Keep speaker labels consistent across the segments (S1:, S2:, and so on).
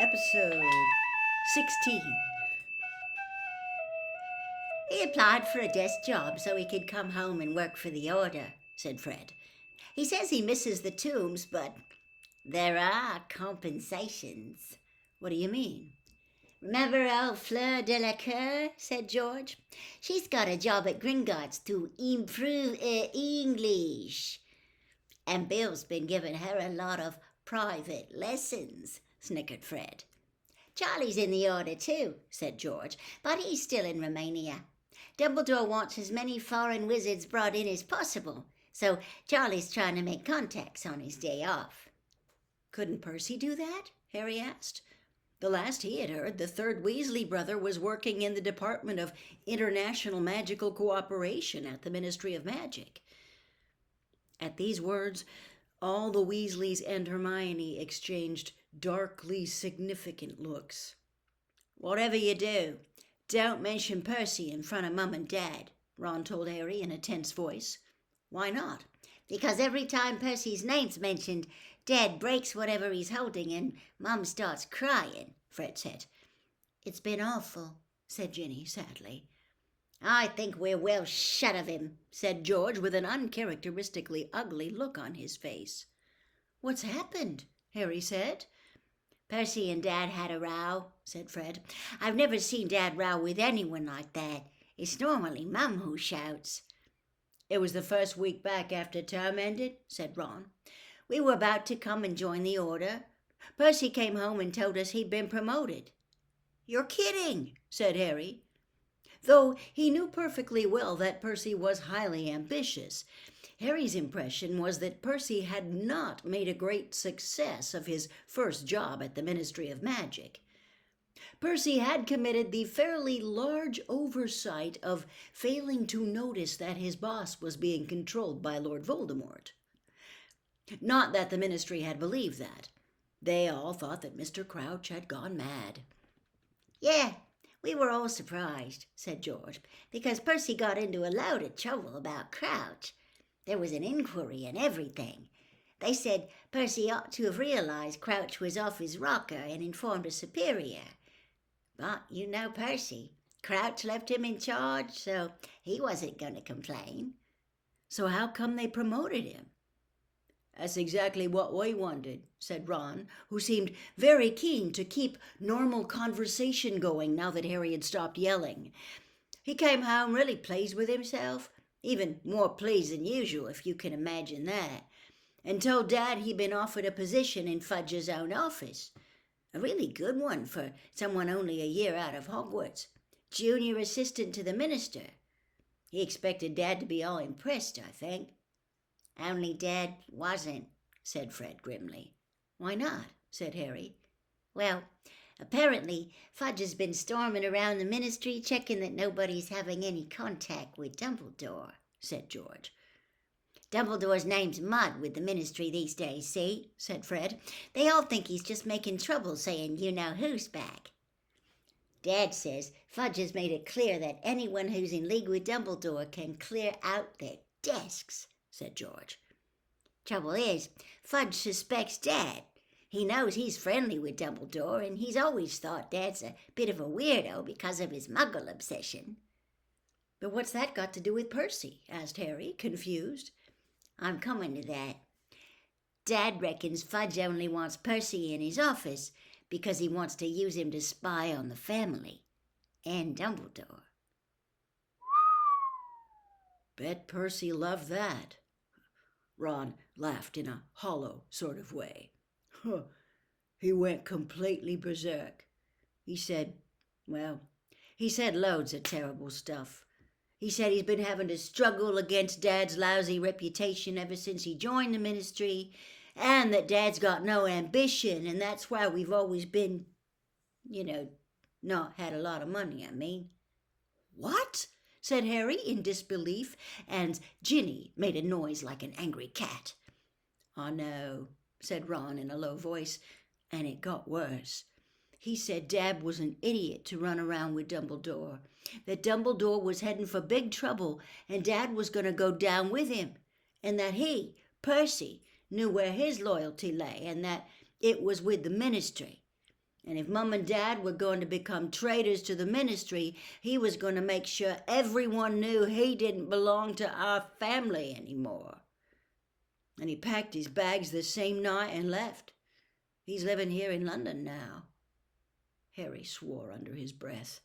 S1: Episode 16.
S2: He applied for a desk job so he could come home and work for the order, said Fred. He says he misses the tombs, but there are compensations.
S1: What do you mean?
S2: Remember old Fleur Delacour? Said George. She's got a job at Gringotts to improve her English. And Bill's been giving her a lot of private lessons, snickered Fred. Charlie's in the order too, said George, but he's still in Romania. Dumbledore wants as many foreign wizards brought in as possible, so Charlie's trying to make contacts on his day off.
S1: Couldn't Percy do that? Harry asked. The last he had heard, the third Weasley brother was working in the Department of International Magical Cooperation at the Ministry of Magic. At these words, all the Weasleys and Hermione exchanged darkly significant looks. "Whatever you do, don't mention Percy in front of Mum and Dad," Ron told Harry in a tense voice. "Why not?"
S2: "Because every time Percy's name's mentioned, Dad breaks whatever he's holding and Mum starts crying," Fred said. "It's been awful," said Ginny sadly. "I think we're well shut of him," said George with an uncharacteristically ugly look on his face.
S1: "What's happened?" Harry said.
S2: "Percy and Dad had a row," said Fred. "I've never seen Dad row with anyone like that. It's normally Mum who shouts."
S1: "It was the first week back after term ended," said Ron.
S2: "We were about to come and join the order. Percy came home and told us he'd been promoted."
S1: "You're kidding," said Harry. Though he knew perfectly well that Percy was highly ambitious, Harry's impression was that Percy had not made a great success of his first job at the Ministry of Magic. Percy had committed the fairly large oversight of failing to notice that his boss was being controlled by Lord Voldemort. Not that the Ministry had believed that. They all thought that Mr. Crouch had gone mad.
S2: "Yeah, we were all surprised," said George, "because Percy got into a load of trouble about Crouch. There was an inquiry and everything. They said Percy ought to have realized Crouch was off his rocker and informed a superior. But you know Percy. Crouch left him in charge, so he wasn't going to complain."
S1: "So how come they promoted him?" "That's exactly what we wondered," said Ron, who seemed very keen to keep normal conversation going now that Harry had stopped yelling. "He came home really pleased with himself, even more pleased than usual, if you can imagine that, and told Dad he'd been offered a position in Fudge's own office. A really good one for someone only a year out of Hogwarts. Junior assistant to the minister. He expected Dad to be all impressed, I think."
S2: "Only Dad wasn't," said Fred grimly.
S1: "Why not?" said Harry.
S2: "Well, apparently Fudge has been storming around the ministry checking that nobody's having any contact with Dumbledore," said George. "Dumbledore's name's mud with the ministry these days, see?" said Fred. "They all think he's just making trouble saying you-know-who's back. Dad says Fudge has made it clear that anyone who's in league with Dumbledore can clear out their desks," said George. "Trouble is, Fudge suspects Dad. He knows he's friendly with Dumbledore, and he's always thought Dad's a bit of a weirdo because of his Muggle obsession."
S1: "But what's that got to do with Percy?" asked Harry, confused.
S2: "I'm coming to that. Dad reckons Fudge only wants Percy in his office because he wants to use him to spy on the family and Dumbledore."
S1: "Bet Percy loved that." Ron laughed in a hollow sort of way. "He went completely berserk. He said loads of terrible stuff. He said he's been having to struggle against Dad's lousy reputation ever since he joined the ministry, and that Dad's got no ambition, and that's why we've always been, not had a lot of money, I mean." "What?" said Harry in disbelief, and Ginny made a noise like an angry cat. "I know," said Ron in a low voice, "and it got worse. He said Dad was an idiot to run around with Dumbledore, that Dumbledore was heading for big trouble and Dad was going to go down with him, and that he, Percy, knew where his loyalty lay and that it was with the ministry. And if Mum and Dad were going to become traitors to the ministry, he was going to make sure everyone knew he didn't belong to our family anymore. And he packed his bags the same night and left. He's living here in London now." Harry swore under his breath.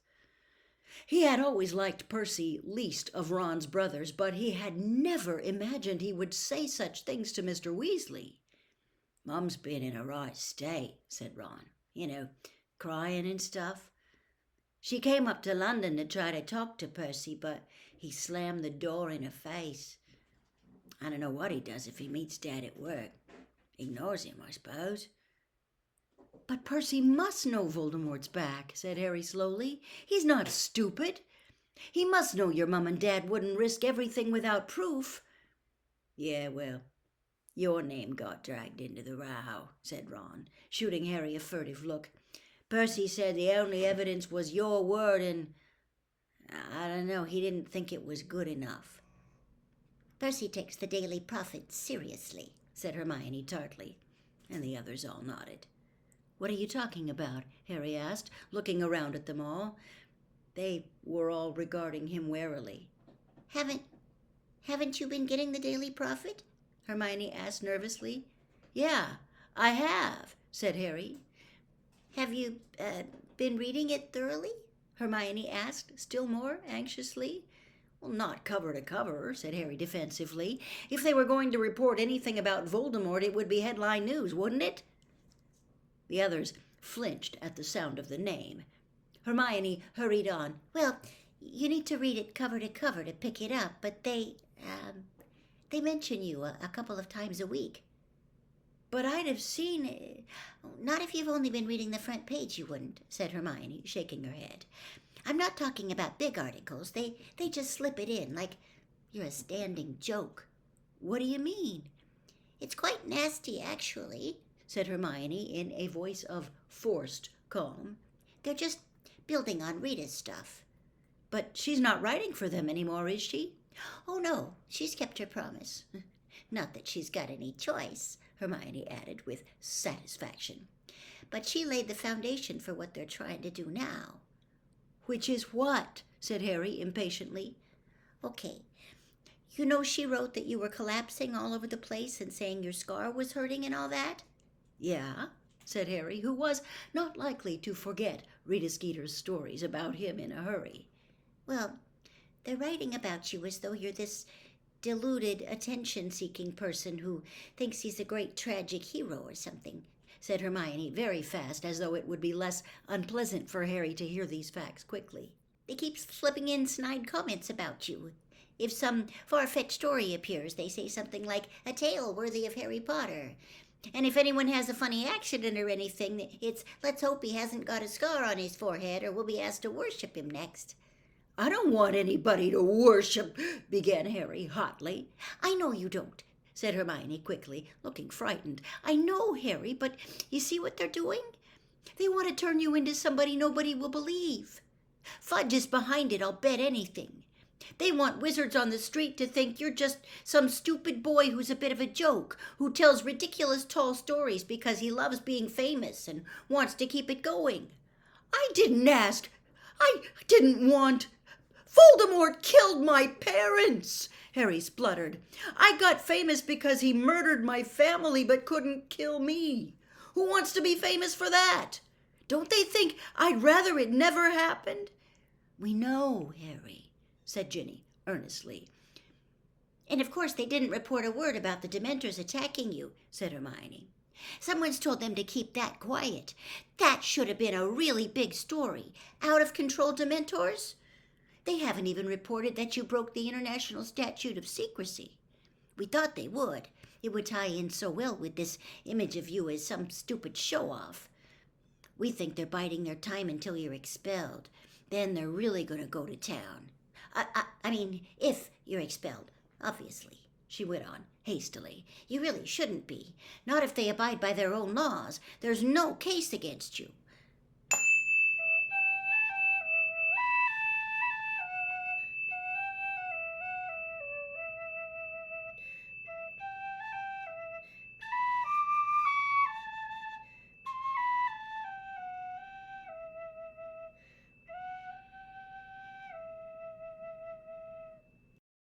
S1: He had always liked Percy least of Ron's brothers, but he had never imagined he would say such things to Mr. Weasley. "Mum's been in a right state," said Ron. "You know, crying and stuff. She came up to London to try to talk to Percy, but he slammed the door in her face. I don't know what he does if he meets Dad at work. Ignores him, I suppose." "But Percy must know Voldemort's back," said Harry slowly. "He's not stupid. He must know your Mum and Dad wouldn't risk everything without proof." "Yeah, well, your name got dragged into the row," said Ron, shooting Harry a furtive look. "Percy said the only evidence was your word, and I don't know, he didn't think it was good enough."
S2: "Percy takes the Daily Prophet seriously,"
S1: said Hermione tartly, and the others all nodded. "What are you talking about?" Harry asked, looking around at them all. They were all regarding him warily.
S2: Haven't you been getting the Daily Prophet?"
S1: Hermione asked nervously. "Yeah, I have," said Harry.
S2: "Have you been reading it thoroughly?"
S1: Hermione asked, still more anxiously. "Well, not cover to cover," said Harry defensively. "If they were going to report anything about Voldemort, it would be headline news, wouldn't it?" The others flinched at the sound of the name. Hermione hurried on.
S2: "Well, you need to read it cover to cover to pick it up, but they mention you a couple of times a week."
S1: "But I'd have seen it."
S2: "Not if you've only been reading the front page, you wouldn't," said Hermione, shaking her head. "I'm not talking about big articles. They just slip it in, like you're a standing joke."
S1: "What do you mean?"
S2: "It's quite nasty, actually,"
S1: said Hermione in a voice of forced calm.
S2: "They're just building on Rita's stuff."
S1: "But she's not writing for them anymore, is she?"
S2: "Oh, no, she's kept her promise. Not that she's got any choice," Hermione added with satisfaction. "But she laid the foundation for what they're trying to do now."
S1: "Which is what?" said Harry impatiently.
S2: "Okay, you know she wrote that you were collapsing all over the place and saying your scar was hurting and all that?"
S1: "Yeah," said Harry, who was not likely to forget Rita Skeeter's stories about him in a hurry.
S2: "Well, they're writing about you as though you're this deluded, attention-seeking person who thinks he's a great tragic hero or something," said Hermione very fast, as though it would be less unpleasant for Harry to hear these facts quickly. "They keep slipping in snide comments about you. If some far-fetched story appears, they say something like, 'a tale worthy of Harry Potter.' And if anyone has a funny accident or anything, it's, 'let's hope he hasn't got a scar on his forehead or we'll be asked to worship him next.'"
S1: "I don't want anybody to worship," began Harry hotly.
S2: "I know you don't," said Hermione quickly, looking frightened. "I know, Harry, but you see what they're doing? They want to turn you into somebody nobody will believe. Fudge is behind it, I'll bet anything. They want wizards on the street to think you're just some stupid boy who's a bit of a joke, who tells ridiculous tall stories because he loves being famous and wants to keep it going. I didn't ask. I didn't want. Voldemort killed my parents," Harry spluttered. "I got famous because he murdered my family but couldn't kill me. Who wants to be famous for that? Don't they think I'd rather it never happened?" "We know, Harry," said Ginny earnestly. "And of course they didn't report a word about the Dementors attacking you," said Hermione. "Someone's told them to keep that quiet. That should have been a really big story. Out-of-control Dementors? They haven't even reported that you broke the International Statute of Secrecy. We thought they would. It would tie in so well with this image of you as some stupid show-off. We think they're biding their time until you're expelled. Then they're really going to go to town. I mean, if you're expelled, obviously," she went on hastily. "You really shouldn't be. Not if they abide by their own laws. There's no case against you."